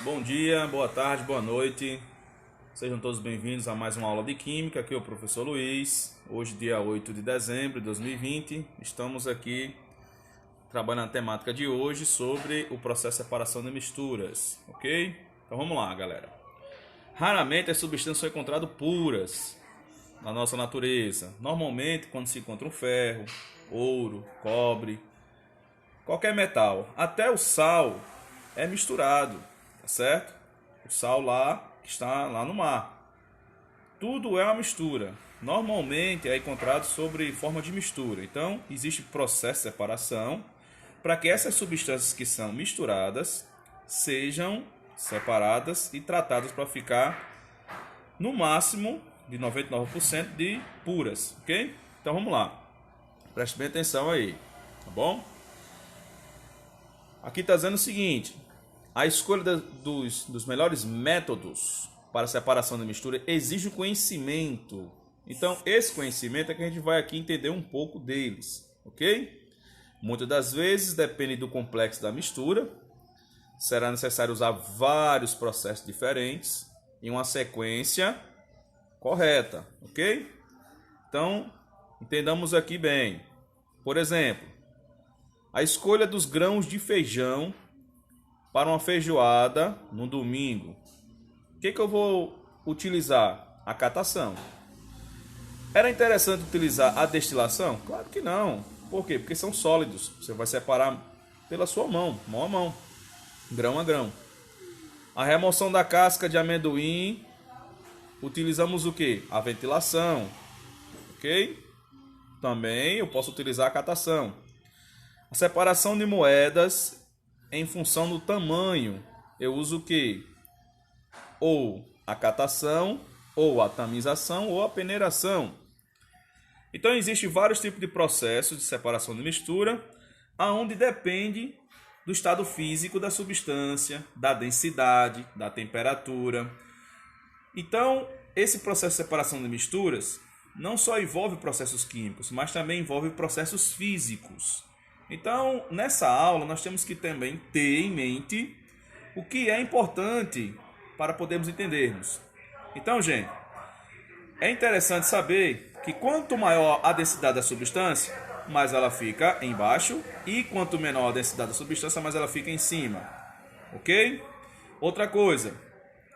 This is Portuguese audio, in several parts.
Bom dia, boa tarde, boa noite. Sejam todos bem-vindos a mais uma aula de Química. Aqui é o professor Luiz. Hoje, dia 8 de dezembro de 2020, estamos aqui trabalhando a temática de hoje sobre o processo de separação de misturas, ok? Então vamos lá, galera. Raramente as substâncias são encontradas puras na nossa natureza. Normalmente, quando se encontra um ferro, ouro, cobre, qualquer metal, até o sal é misturado, tá certo? O sal lá que está lá no mar. Tudo é uma mistura. Normalmente é encontrado sobre forma de mistura. Então, existe processo de separação para que essas substâncias que são misturadas sejam separadas e tratadas para ficar no máximo de 99% de puras, ok? Então vamos lá. Preste bem atenção aí, tá bom? Aqui está dizendo o seguinte: a escolha dos melhores métodos para separação da mistura exige o conhecimento. Então, esse conhecimento é que a gente vai aqui entender um pouco deles, ok? Muitas das vezes, depende do complexo da mistura, será necessário usar vários processos diferentes em uma sequência correta, ok? Então, entendamos aqui bem. Por exemplo, a escolha dos grãos de feijão para uma feijoada no domingo. O que eu vou utilizar? A catação. Era interessante utilizar a destilação? Claro que não. Por quê? Porque são sólidos. Você vai separar pela sua mão, mão a mão, grão a grão. A remoção da casca de amendoim, utilizamos o que? A ventilação, ok? Também eu posso utilizar a catação. A separação de moedas em função do tamanho, eu uso o que? Ou a catação, ou a tamização, ou a peneiração. Então existem vários tipos de processos de separação de mistura, aonde depende do estado físico da substância, da densidade, da temperatura. Então, esse processo de separação de misturas não só envolve processos químicos, mas também envolve processos físicos. Então, nessa aula, nós temos que também ter em mente o que é importante para podermos entendermos. Então, gente, é interessante saber que quanto maior a densidade da substância, mais ela fica embaixo, e quanto menor a densidade da substância, mais ela fica em cima. Ok? Outra coisa,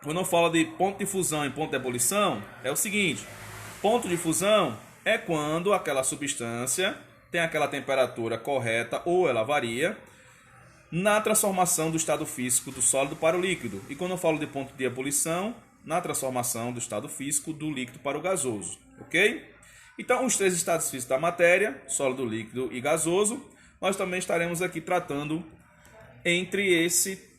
quando eu falo de ponto de fusão e ponto de ebulição, é o seguinte: ponto de fusão é quando aquela substância tem aquela temperatura correta ou ela varia na transformação do estado físico do sólido para o líquido. E quando eu falo de ponto de ebulição, na transformação do estado físico do líquido para o gasoso, ok? Então, os três estados físicos da matéria, sólido, líquido e gasoso, nós também estaremos aqui tratando entre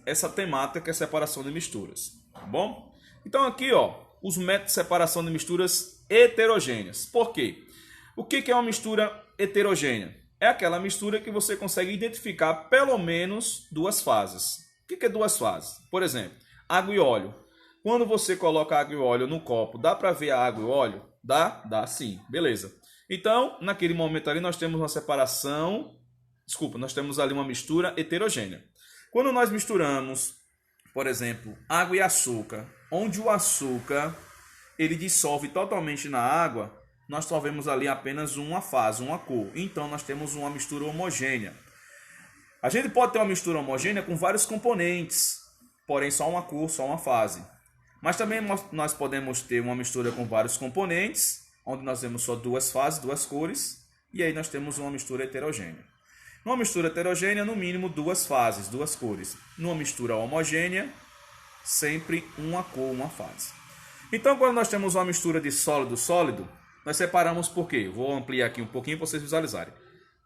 essa temática que é a separação de misturas, tá bom? Então aqui, ó, os métodos de separação de misturas heterogêneas. Por quê? O que é uma mistura heterogênea? É aquela mistura que você consegue identificar pelo menos duas fases. O que é duas fases? Por exemplo, água e óleo. Quando você coloca água e óleo no copo, dá para ver a água e o óleo? Dá? Dá sim. Beleza. Então, naquele momento ali, nós temos uma separação... Desculpa, nós temos ali uma mistura heterogênea. Quando nós misturamos, por exemplo, água e açúcar, onde o açúcar ele dissolve totalmente na água, nós só vemos ali apenas uma fase, uma cor. Então, nós temos uma mistura homogênea. A gente pode ter uma mistura homogênea com vários componentes, porém só uma cor, só uma fase. Mas também nós podemos ter uma mistura com vários componentes, onde nós temos só duas fases, duas cores, e aí nós temos uma mistura heterogênea. Numa mistura heterogênea, no mínimo duas fases, duas cores. Numa mistura homogênea, sempre uma cor, uma fase. Então, quando nós temos uma mistura de sólido-sólido, nós separamos por quê? Vou ampliar aqui um pouquinho para vocês visualizarem.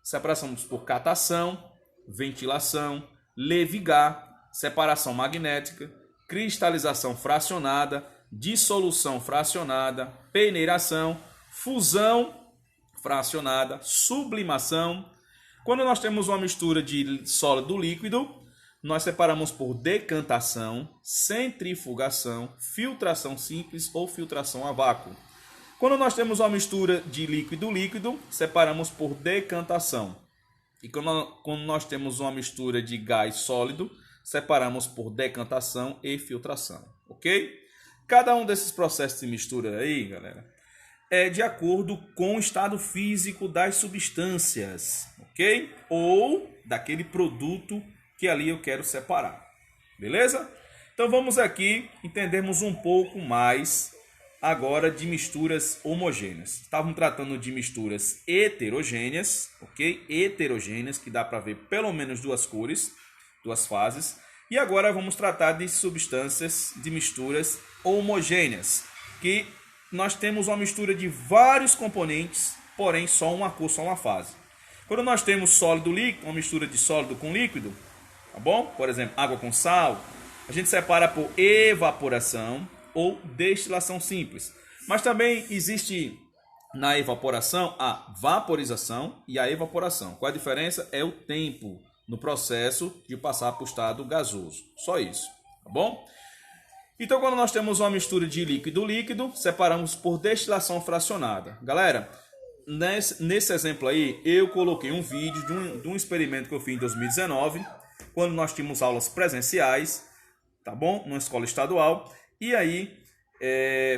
Separamos por catação, ventilação, levigar, separação magnética, cristalização fracionada, dissolução fracionada, peneiração, fusão fracionada, sublimação. Quando nós temos uma mistura de sólido líquido, nós separamos por decantação, centrifugação, filtração simples ou filtração a vácuo. Quando nós temos uma mistura de líquido-líquido, separamos por decantação. E quando nós temos uma mistura de gás sólido, separamos por decantação e filtração, ok? Cada um desses processos de mistura aí, galera, é de acordo com o estado físico das substâncias, ok? Ou daquele produto que ali eu quero separar, beleza? Então vamos aqui entendermos um pouco mais agora de misturas homogêneas. Estávamos tratando de misturas heterogêneas, ok? Heterogêneas, que dá para ver pelo menos duas cores, duas fases. E agora vamos tratar de substâncias, de misturas homogêneas, que nós temos uma mistura de vários componentes, porém só uma cor, só uma fase. Quando nós temos sólido líquido, uma mistura de sólido com líquido, tá bom? Por exemplo, água com sal, a gente separa por evaporação ou destilação simples. Mas também existe na evaporação a vaporização e a evaporação. Qual a diferença? É o tempo no processo de passar para o estado gasoso. Só isso, tá bom? Então, quando nós temos uma mistura de líquido-líquido, separamos por destilação fracionada. Galera, nesse exemplo aí, eu coloquei um vídeo de um experimento que eu fiz em 2019, quando nós tínhamos aulas presenciais, tá bom? Numa escola estadual. E aí,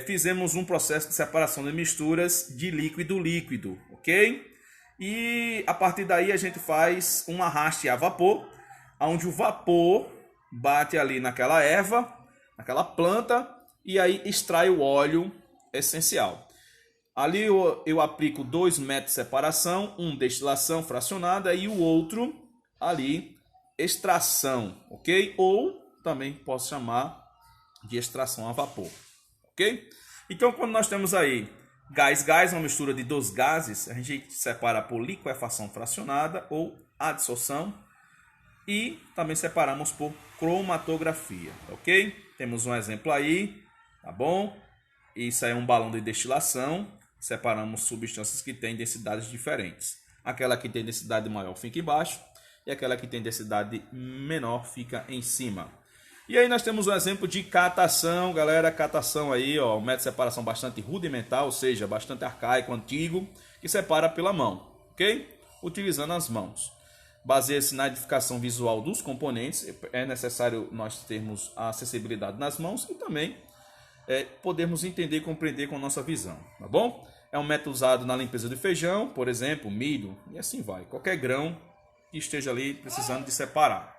fizemos um processo de separação de misturas de líquido-líquido, ok? E a partir daí a gente faz um arraste a vapor, onde o vapor bate ali naquela erva, naquela planta, e aí extrai o óleo essencial. Ali eu aplico 2 métodos de separação, um destilação fracionada e o outro ali extração, ok? Ou também posso chamar de extração a vapor, ok? Então, quando nós temos aí gás-gás, uma mistura de 2 gases, a gente separa por liquefação fracionada ou adsorção e também separamos por cromatografia, ok? Temos um exemplo aí, tá bom? Isso aí é um balão de destilação, separamos substâncias que têm densidades diferentes. Aquela que tem densidade maior fica embaixo e aquela que tem densidade menor fica em cima. E aí nós temos um exemplo de catação, galera, catação aí, ó, um método de separação bastante rudimentar, ou seja, bastante arcaico, antigo, que separa pela mão, ok? Utilizando as mãos. Baseia-se na identificação visual dos componentes, é necessário nós termos a acessibilidade nas mãos e também podemos entender e compreender com a nossa visão, tá bom? É um método usado na limpeza de feijão, por exemplo, milho, e assim vai, qualquer grão que esteja ali precisando de separar.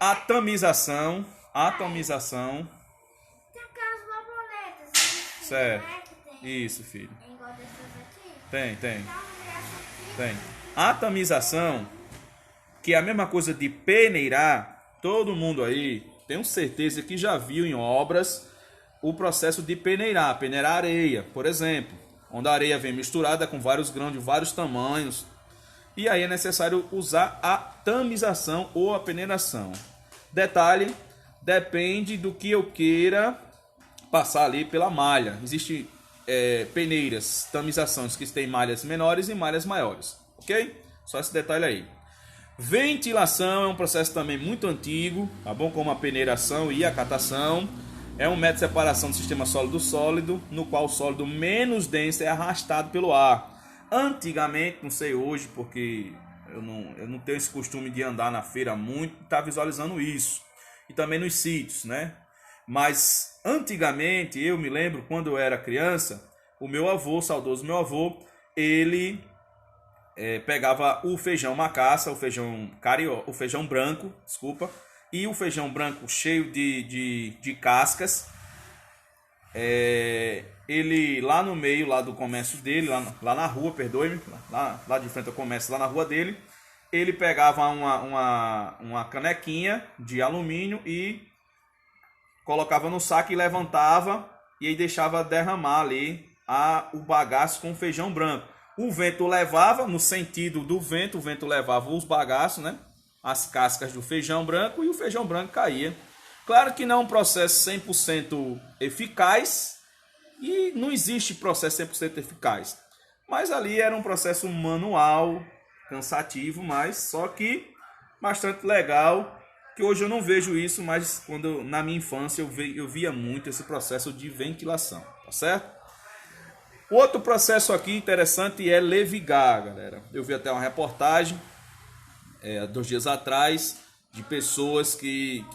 Atomização. Tem aquelas borboletas. Certo. Né, que tem. Isso, filho. É igual dessas aqui? Tem. Então, essa aqui. Tem. Atomização, que é a mesma coisa de peneirar, todo mundo aí, tenho certeza que já viu em obras o processo de peneirar areia, por exemplo, onde a areia vem misturada com vários grãos de vários tamanhos. E aí é necessário usar a tamização ou a peneiração. Detalhe, depende do que eu queira passar ali pela malha. Existem peneiras, tamizações que têm malhas menores e malhas maiores, ok? Só esse detalhe aí. Ventilação é um processo também muito antigo, tá bom? Como a peneiração e a catação. É um método de separação do sistema sólido-sólido, no qual o sólido menos denso é arrastado pelo ar. Antigamente, não sei hoje, porque eu não tenho esse costume de andar na feira muito, tá visualizando isso. E também nos sítios, né? Mas antigamente, eu me lembro, quando eu era criança, o meu avô, saudoso meu avô, ele pegava o feijão macaça, o feijão branco, desculpa, e o feijão branco cheio de cascas. Ele lá no meio, lá do comércio dele, lá na rua, perdoe-me, lá de frente ao comércio, lá na rua dele, ele pegava uma canequinha de alumínio e colocava no saco e levantava, e aí deixava derramar ali o bagaço com feijão branco. O vento levava, no sentido do vento, o vento levava os bagaços, né? As cascas do feijão branco, e o feijão branco caía. Claro que não é um processo 100% eficaz, e não existe processo 100% eficaz. Mas ali era um processo manual, cansativo, mas só que bastante legal, que hoje eu não vejo isso, mas quando na minha infância eu via muito esse processo de ventilação, tá certo? Outro processo aqui interessante é levigar, galera. Eu vi até uma reportagem 2 dias atrás, de pessoas que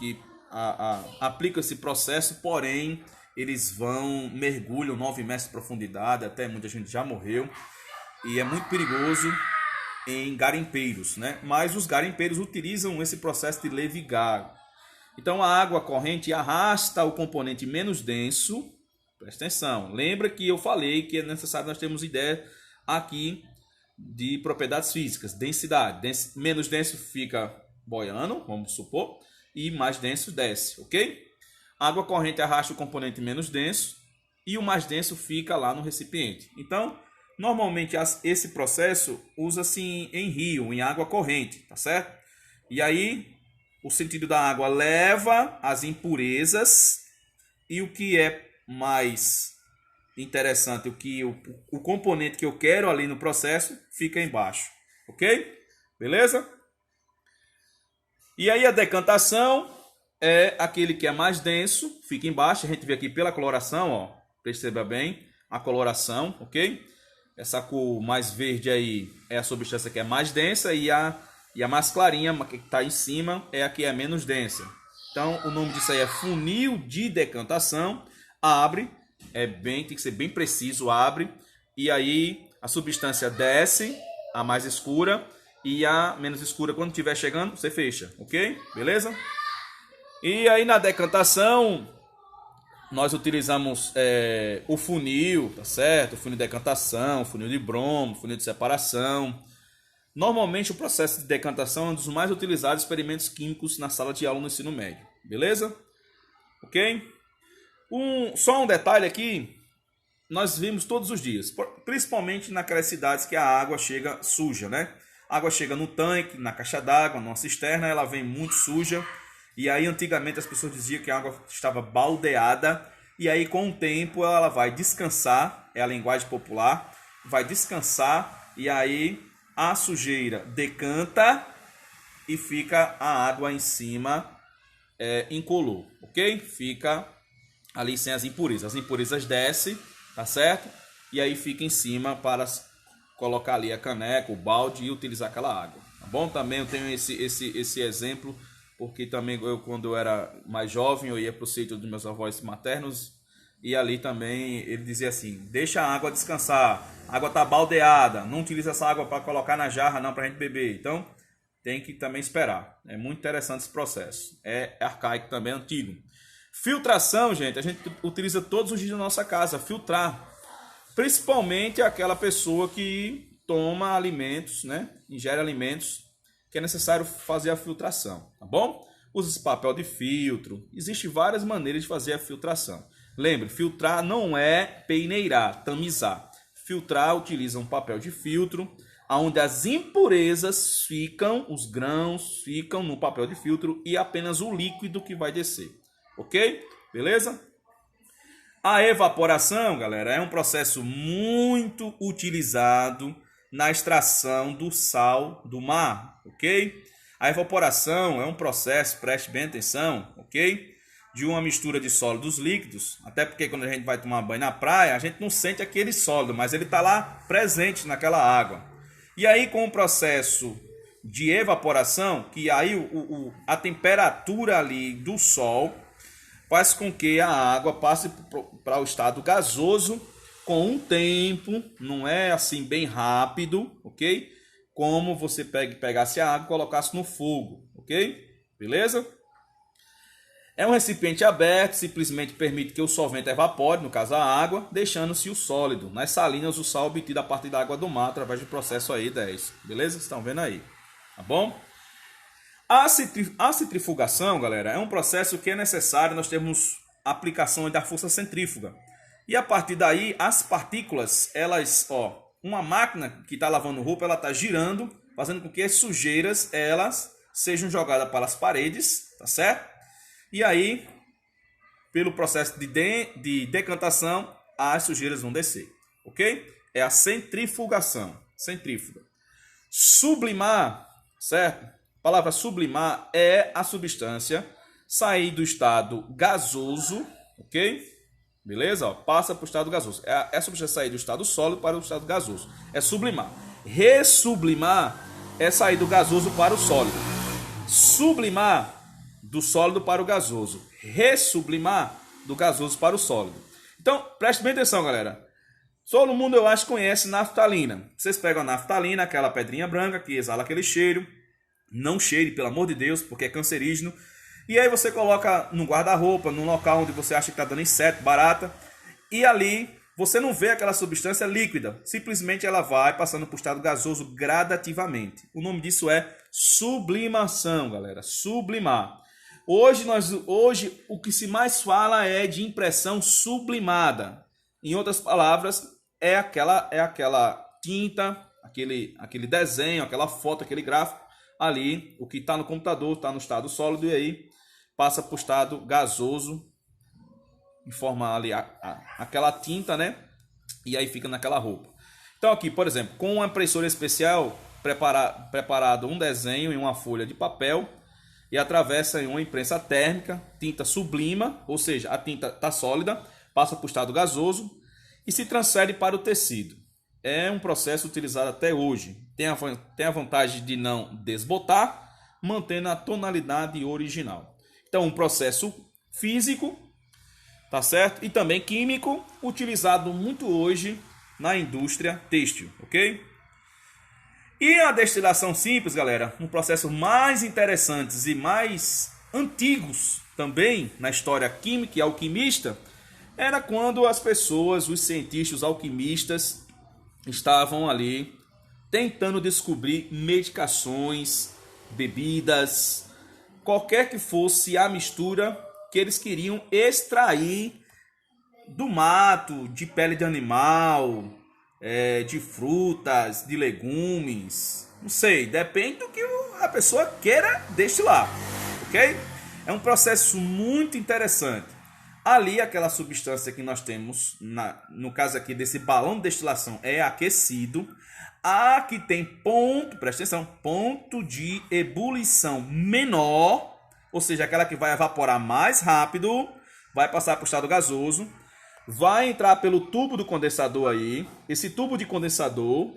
aplicam esse processo, porém eles mergulham 9 metros de profundidade, até muita gente já morreu, e é muito perigoso em garimpeiros, né? Mas os garimpeiros utilizam esse processo de levigar. Então a água corrente arrasta o componente menos denso. Presta atenção, lembra que eu falei que é necessário nós termos ideia aqui de propriedades físicas, densidade. Menos denso fica boiando, vamos supor, e mais denso desce, ok? A água corrente arrasta o componente menos denso e o mais denso fica lá no recipiente. Então, normalmente esse processo usa-se em rio, em água corrente, tá certo? E aí, o sentido da água leva as impurezas e o que é mais interessante, o componente que eu quero ali no processo fica embaixo, ok? Beleza? E aí a decantação é aquele que é mais denso, fica embaixo. A gente vê aqui pela coloração, ó, perceba bem a coloração, ok? Essa cor mais verde aí é a substância que é mais densa e a mais clarinha, que está em cima, é a que é menos densa. Então o nome disso aí é funil de decantação. Abre, tem que ser bem preciso, abre, e aí a substância desce, a mais escura, e a menos escura, quando estiver chegando, você fecha, ok? Beleza? E aí na decantação, nós utilizamos o funil, tá certo? O funil de decantação, funil de bromo, funil de separação. Normalmente o processo de decantação é um dos mais utilizados em experimentos químicos na sala de aula no ensino médio, beleza? Ok? Só um detalhe aqui, nós vimos todos os dias, principalmente naquelas cidades que a água chega suja, né? A água chega no tanque, na caixa d'água, numa cisterna, ela vem muito suja. E aí antigamente as pessoas diziam que a água estava baldeada. E aí com o tempo ela vai descansar, é a linguagem popular, vai descansar e aí a sujeira decanta e fica a água em cima incolor, ok? Fica ali sem as impurezas. As impurezas descem, tá certo? E aí fica em cima para colocar ali a caneca, o balde e utilizar aquela água, tá bom? Também eu tenho esse exemplo, porque também quando eu era mais jovem, eu ia para o sítio dos meus avós maternos e ali também ele dizia assim, deixa a água descansar, a água está baldeada, não utiliza essa água para colocar na jarra não para a gente beber, então tem que também esperar. É muito interessante esse processo, é arcaico também, antigo. Filtração, gente, a gente utiliza todos os dias na nossa casa, filtrar. Principalmente aquela pessoa que toma alimentos, né? Ingere alimentos, que é necessário fazer a filtração, tá bom? Usa papel de filtro, existem várias maneiras de fazer a filtração. Lembre, filtrar não é peneirar, tamizar. Filtrar utiliza um papel de filtro, onde as impurezas ficam, os grãos ficam no papel de filtro e apenas o líquido que vai descer, ok? Beleza? A evaporação, galera, é um processo muito utilizado na extração do sal do mar, ok? A evaporação é um processo, preste bem atenção, ok? De uma mistura de sólidos líquidos, até porque quando a gente vai tomar banho na praia, a gente não sente aquele sólido, mas ele está lá presente naquela água. E aí com o processo de evaporação, que aí a temperatura ali do sol faz com que a água passe para o estado gasoso com um tempo, não é assim bem rápido, ok? Como você pegasse a água e colocasse no fogo, ok? Beleza? É um recipiente aberto, simplesmente permite que o solvente evapore, no caso a água, deixando-se o sólido. Nas salinas, o sal obtido a partir da água do mar, através do processo aí 10. Beleza? Vocês estão vendo aí, tá bom? A centrifugação, galera, é um processo que é necessário nós termos aplicação da força centrífuga. E a partir daí, as partículas, uma máquina que está lavando roupa, ela está girando, fazendo com que as sujeiras, elas sejam jogadas para as paredes, tá certo? E aí, pelo processo de decantação, as sujeiras vão descer, ok? É a centrifugação, centrífuga. Sublimar, certo? A palavra sublimar é a substância sair do estado gasoso, ok? Beleza? Passa para o estado gasoso. É a substância sair do estado sólido para o estado gasoso. É sublimar. Ressublimar é sair do gasoso para o sólido. sublimar do sólido para o gasoso, ressublimar do gasoso para o sólido. Então, preste bem atenção, galera. Todo mundo, eu acho, conhece naftalina. Vocês pegam a naftalina, aquela pedrinha branca que exala aquele cheiro. Não cheire, pelo amor de Deus, porque é cancerígeno. E aí você coloca no guarda-roupa, num local onde você acha que está dando inseto, barata. E ali você não vê aquela substância líquida. Simplesmente ela vai passando para o estado gasoso gradativamente. O nome disso é sublimação, galera. Sublimar. Hoje o que se mais fala é de impressão sublimada. Em outras palavras, é aquela tinta, aquele desenho, aquela foto, aquele gráfico. Ali, o que está no computador está no estado sólido e aí passa para o estado gasoso, em forma ali aquela tinta, né? E aí fica naquela roupa. Então aqui, por exemplo, com uma impressora especial, preparado um desenho em uma folha de papel e atravessa em uma imprensa térmica, tinta sublima, ou seja, a tinta está sólida, passa para o estado gasoso e se transfere para o tecido. É um processo utilizado até hoje. Tem a vantagem de não desbotar, mantendo a tonalidade original. Então, um processo físico, tá certo? E também químico, utilizado muito hoje na indústria têxtil, ok? E a destilação simples, galera, um processo mais interessantes e mais antigos também na história química e alquimista, era quando as pessoas, os cientistas, os alquimistas, estavam ali tentando descobrir medicações, bebidas, qualquer que fosse a mistura que eles queriam extrair do mato, de pele de animal, de frutas, de legumes, não sei, depende do que a pessoa queira destilar, ok? É um processo muito interessante. Ali, aquela substância que nós temos, no caso aqui desse balão de destilação, é aquecido. Aqui tem ponto, presta atenção, ponto de ebulição menor, ou seja, aquela que vai evaporar mais rápido, vai passar para o estado gasoso, vai entrar pelo tubo do condensador aí. Esse tubo de condensador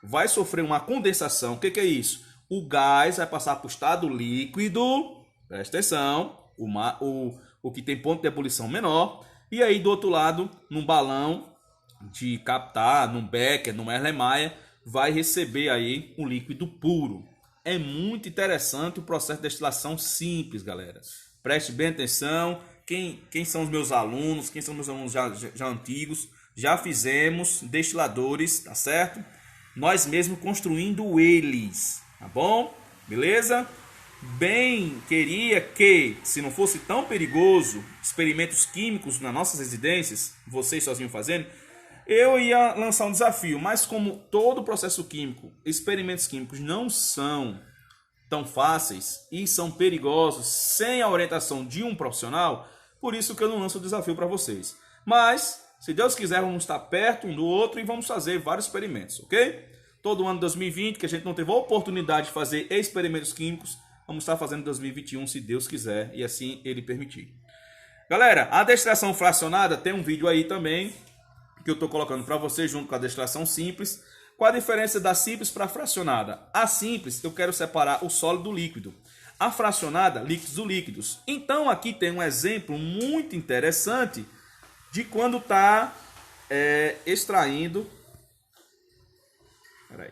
vai sofrer uma condensação. O que é isso? O gás vai passar para o estado líquido, presta atenção, o que tem ponto de ebulição menor, e aí do outro lado, num balão de captar, num becker, num Erlenmeyer, vai receber aí um líquido puro. É muito interessante o processo de destilação simples, galera. Preste bem atenção, quem são os meus alunos, quem são meus alunos já antigos, já fizemos destiladores, tá certo? Nós mesmos construindo eles, tá bom? Beleza? Bem, queria que, se não fosse tão perigoso, experimentos químicos nas nossas residências, vocês sozinhos fazendo, eu ia lançar um desafio. Mas como todo processo químico, experimentos químicos não são tão fáceis e são perigosos sem a orientação de um profissional, por isso que eu não lanço o desafio para vocês. Mas, se Deus quiser, vamos estar perto um do outro e vamos fazer vários experimentos, ok? Todo ano de 2020, que a gente não teve a oportunidade de fazer experimentos químicos, vamos estar fazendo em 2021, se Deus quiser, e assim Ele permitir. Galera, a destilação fracionada tem um vídeo aí também, que eu estou colocando para vocês junto com a destilação simples. Qual a diferença da simples para a fracionada? A simples, eu quero separar o sólido do líquido. A fracionada, líquidos do líquidos. Então, aqui tem um exemplo muito interessante de quando está extraindo... Peraí.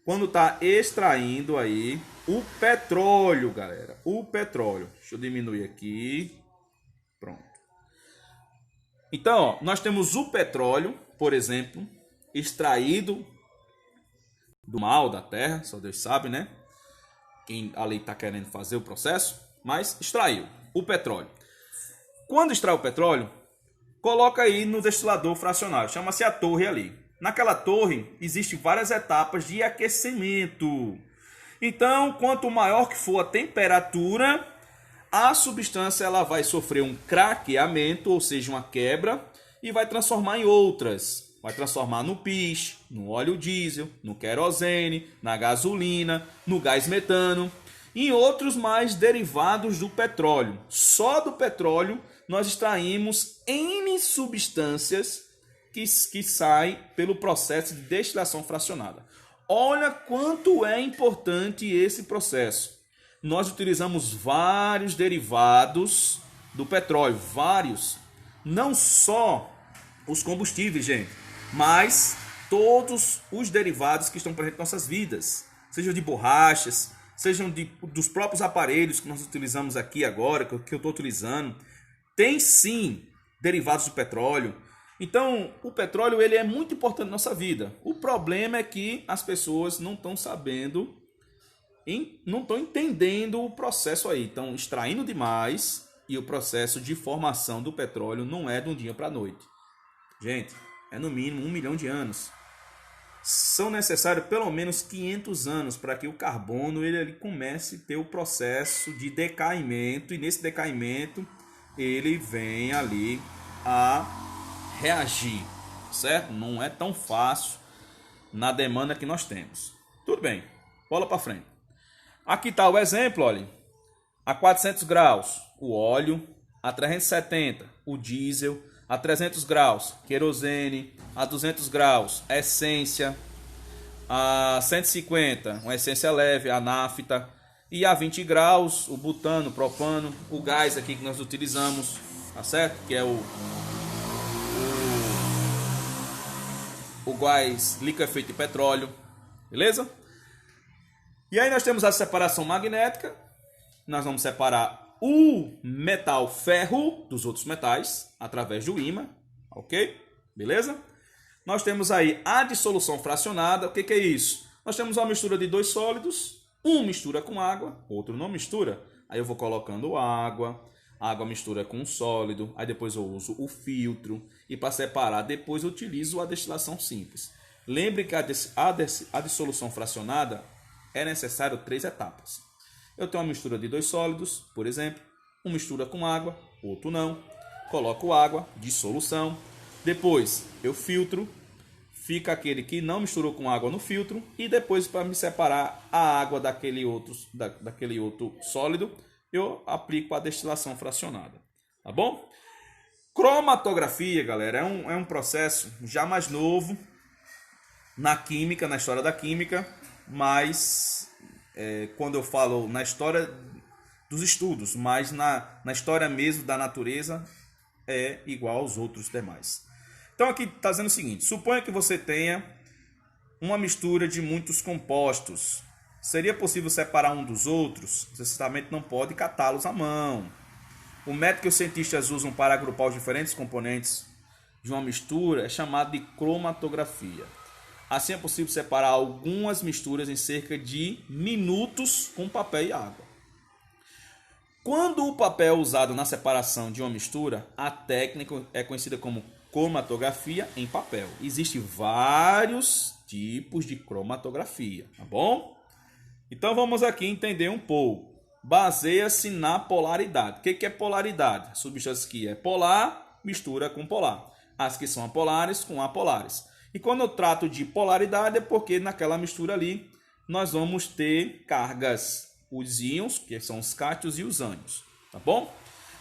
Quando está extraindo aí o petróleo, galera. O petróleo. Deixa eu diminuir aqui. Pronto. Então, ó, nós temos o petróleo, por exemplo, extraído do mal da terra. Só Deus sabe, né? Quem ali está querendo fazer o processo. Mas extraiu o petróleo. Quando extrai o petróleo, coloca aí no destilador fracionário. Chama-se a torre ali. Naquela torre, existem várias etapas de aquecimento. Então, quanto maior que for a temperatura, a substância ela vai sofrer um craqueamento, ou seja, uma quebra, e vai transformar em outras. Vai transformar no piche, no óleo diesel, no querosene, na gasolina, no gás metano e outros mais derivados do petróleo. Só do petróleo nós extraímos N substâncias que sai pelo processo de destilação fracionada. Olha quanto é importante esse processo. nós utilizamos vários derivados do petróleo, vários. Não só os combustíveis, gente, mas todos os derivados que estão presentes em nossas vidas, sejam de borrachas, sejam dos próprios aparelhos que nós utilizamos aqui agora, que eu estou utilizando, tem sim derivados do petróleo. Então, o petróleo ele é muito importante na nossa vida. O problema é que as pessoas não estão sabendo, não estão entendendo o processo aí. Estão extraindo demais e o processo de formação do petróleo não é de um dia para a noite. Gente, é no mínimo 1 milhão de anos. São necessários pelo menos 500 anos para que o carbono ele comece a ter o processo de decaimento. E nesse decaimento ele vem ali a reagir, certo? Não é tão fácil na demanda que nós temos. Tudo bem, bola para frente. Aqui está o exemplo, olha. A 400 graus, o óleo. A 370, o diesel. A 300 graus, querosene. A 200 graus, essência. A 150, uma essência leve, a nafta. E a 20 graus, o butano, o propano. O gás aqui que nós utilizamos, tá certo? Que é o gás liquefeito de petróleo, beleza? E aí nós temos a separação magnética. Nós vamos separar o metal ferro dos outros metais através do ímã, ok? Beleza? Nós temos aí a dissolução fracionada. O que é isso? Nós temos uma mistura de dois sólidos, um mistura com água, outro não mistura. Aí eu vou colocando água, a água mistura com o sólido, aí depois eu uso o filtro e para separar depois eu utilizo a destilação simples. Lembre que a dissolução fracionada é necessário 3 etapas. Eu tenho uma mistura de dois sólidos, por exemplo, um mistura com água, outro não. Coloco água, dissolução, depois eu filtro, fica aquele que não misturou com água no filtro e depois para me separar a água daquele outro sólido, eu aplico a destilação fracionada, tá bom? Cromatografia, galera, é um processo já mais novo na química, na história da química, mas quando eu falo na história dos estudos, mas na história mesmo da natureza, é igual aos outros demais. Então aqui está dizendo o seguinte, suponha que você tenha uma mistura de muitos compostos. Seria possível separar um dos outros? Você certamente não pode catá-los à mão. O método que os cientistas usam para agrupar os diferentes componentes de uma mistura é chamado de cromatografia. Assim é possível separar algumas misturas em cerca de minutos com papel e água. Quando o papel é usado na separação de uma mistura, a técnica é conhecida como cromatografia em papel. Existem vários tipos de cromatografia, tá bom? Então vamos aqui entender um pouco. Baseia-se na polaridade. O que é polaridade? A substância que é polar mistura com polar. As que são apolares com apolares. E quando eu trato de polaridade é porque naquela mistura ali nós vamos ter cargas, os íons, que são os cátions e os ânions, tá bom?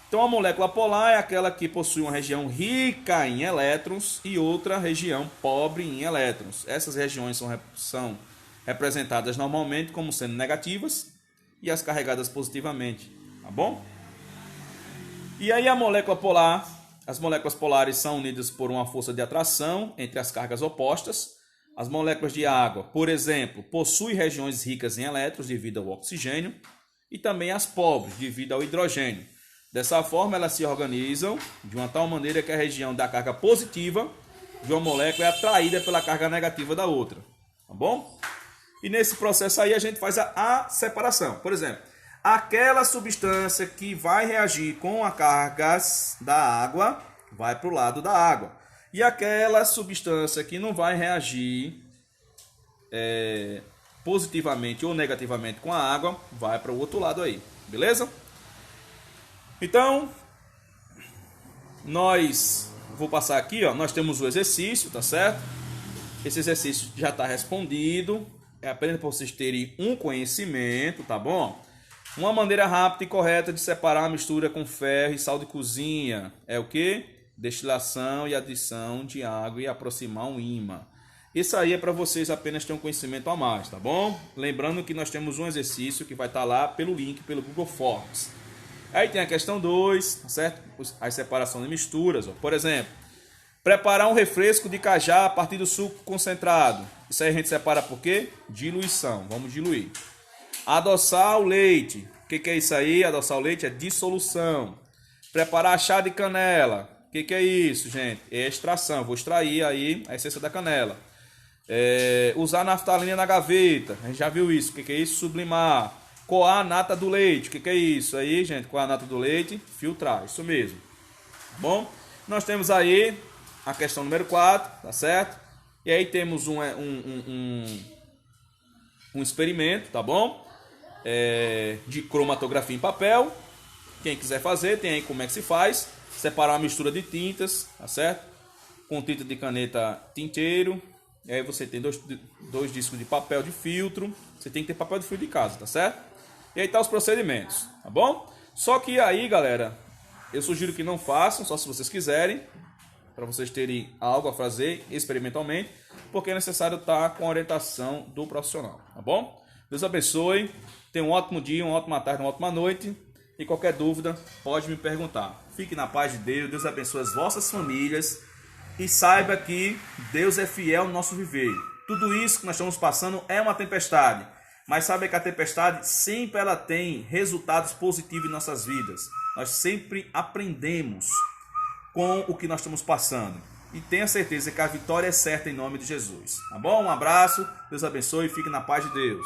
Então a molécula polar é aquela que possui uma região rica em elétrons e outra região pobre em elétrons. Essas regiões são representadas normalmente como sendo negativas e as carregadas positivamente, tá bom? E aí a molécula polar, as moléculas polares são unidas por uma força de atração entre as cargas opostas. As moléculas de água, por exemplo, possuem regiões ricas em elétrons devido ao oxigênio e também as pobres devido ao hidrogênio. Dessa forma, elas se organizam de uma tal maneira que a região da carga positiva de uma molécula é atraída pela carga negativa da outra, tá bom? E nesse processo aí a gente faz a separação. Por exemplo, aquela substância que vai reagir com as cargas da água vai para o lado da água. E aquela substância que não vai reagir positivamente ou negativamente com a água vai para o outro lado aí, beleza? Então, vou passar aqui, ó, nós temos o exercício, tá certo? Esse exercício já está respondido, é apenas para vocês terem um conhecimento, tá bom? Uma maneira rápida e correta de separar a mistura com ferro e sal de cozinha é o quê? Destilação e adição de água e aproximar um ímã. Isso aí é para vocês apenas terem um conhecimento a mais, tá bom? Lembrando que nós temos um exercício que vai estar lá pelo link, pelo Google Forms. Aí tem a questão 2, tá certo? A separação de misturas. Ó. Por exemplo, preparar um refresco de cajá a partir do suco concentrado. Isso aí a gente separa por quê? Diluição. Vamos diluir. Adoçar o leite. O que é isso aí? Adoçar o leite é dissolução. Preparar chá de canela. O que é isso, gente? É extração. Vou extrair aí a essência da canela. Usar naftalina na gaveta. A gente já viu isso. O que é isso? Sublimar. Coar a nata do leite. O que é isso aí, gente? Coar a nata do leite. Filtrar. Isso mesmo. Bom, nós temos aí a questão número 4, tá certo? E aí temos um experimento, tá bom? De cromatografia em papel. Quem quiser fazer, tem aí como é que se faz. Separar uma mistura de tintas, tá certo? Com tinta de caneta tinteiro. E aí você tem dois discos de papel de filtro. Você tem que ter papel de filtro de casa, tá certo? E aí tá os procedimentos, tá bom? Só que aí, galera, eu sugiro que não façam, só se vocês quiserem, para vocês terem algo a fazer experimentalmente, porque é necessário estar com a orientação do profissional, tá bom? Deus abençoe, tenha um ótimo dia, uma ótima tarde, uma ótima noite, e qualquer dúvida pode me perguntar. Fique na paz de Deus, Deus abençoe as vossas famílias, e saiba que Deus é fiel no nosso viver. Tudo isso que nós estamos passando é uma tempestade, mas saiba que a tempestade sempre ela tem resultados positivos em nossas vidas. Nós sempre aprendemos com o que nós estamos passando. E tenha certeza que a vitória é certa em nome de Jesus. Tá bom? Um abraço, Deus abençoe e fique na paz de Deus.